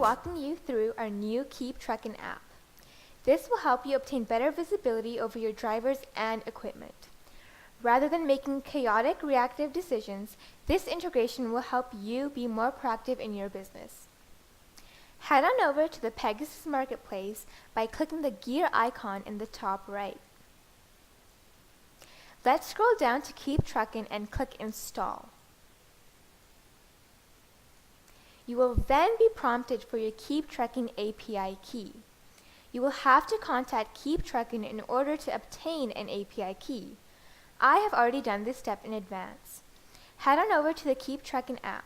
walking you through our new KeepTruckin app. This will help you obtain better visibility over your drivers and equipment. Rather than making chaotic reactive decisions, this integration will help you be more proactive in your business. Head on over to the Pegasys Marketplace by clicking the gear icon in the top right. Let's scroll down to KeepTruckin and click Install. You will then be prompted for your KeepTruckin API key. You will have to contact KeepTruckin in order to obtain an API key. I have already done this step in advance. Head on over to the KeepTruckin app.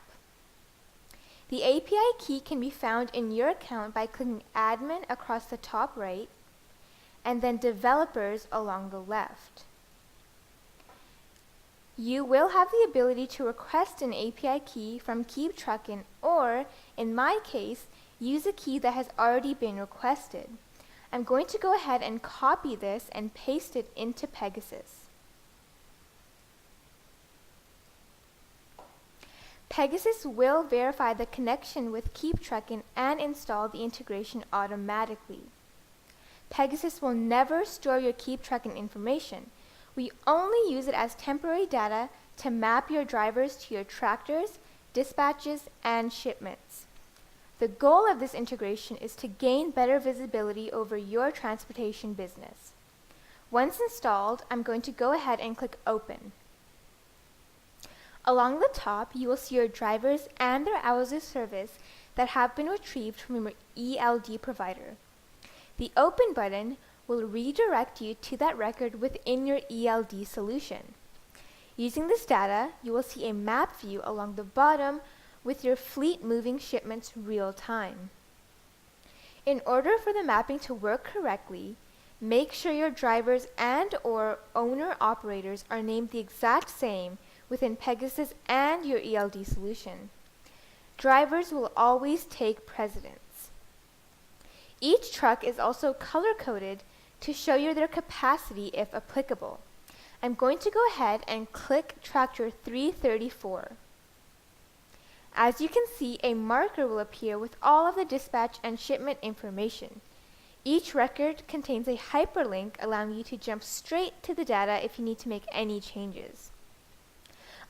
The API key can be found in your account by clicking Admin across the top right, and then Developers along the left. You will have the ability to request an API key from KeepTruckin, or, in my case, use a key that has already been requested. I'm going to go ahead and copy this and paste it into Pegasys. Pegasys will verify the connection with KeepTruckin and install the integration automatically. Pegasys will never store your KeepTruckin information. We only use it as temporary data to map your drivers to your tractors, dispatches, and shipments. The goal of this integration is to gain better visibility over your transportation business. Once installed, I'm going to go ahead and click Open. Along the top, you will see your drivers and their hours of service that have been retrieved from your ELD provider. The Open button will redirect you to that record within your ELD solution. Using this data, you will see a map view along the bottom with your fleet moving shipments real time. In order for the mapping to work correctly, make sure your drivers and/or owner-operators are named the exact same within Pegasys and your ELD solution. Drivers will always take precedence. Each truck is also color-coded to show you their capacity if applicable. I'm going to go ahead and click Tractor 334. As you can see, a marker will appear with all of the dispatch and shipment information. Each record contains a hyperlink allowing you to jump straight to the data if you need to make any changes.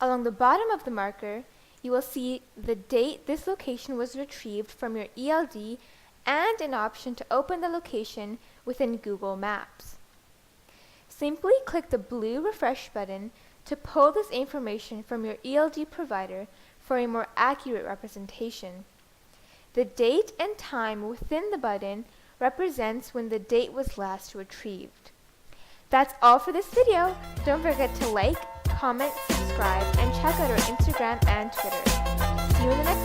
Along the bottom of the marker, you will see the date this location was retrieved from your ELD and an option to open the location within Google Maps. Simply click the blue refresh button to pull this information from your ELD provider for a more accurate representation. The date and time within the button represents when the date was last retrieved. That's all for this video. Don't forget to like, comment, subscribe, and check out our Instagram and Twitter. See you in the next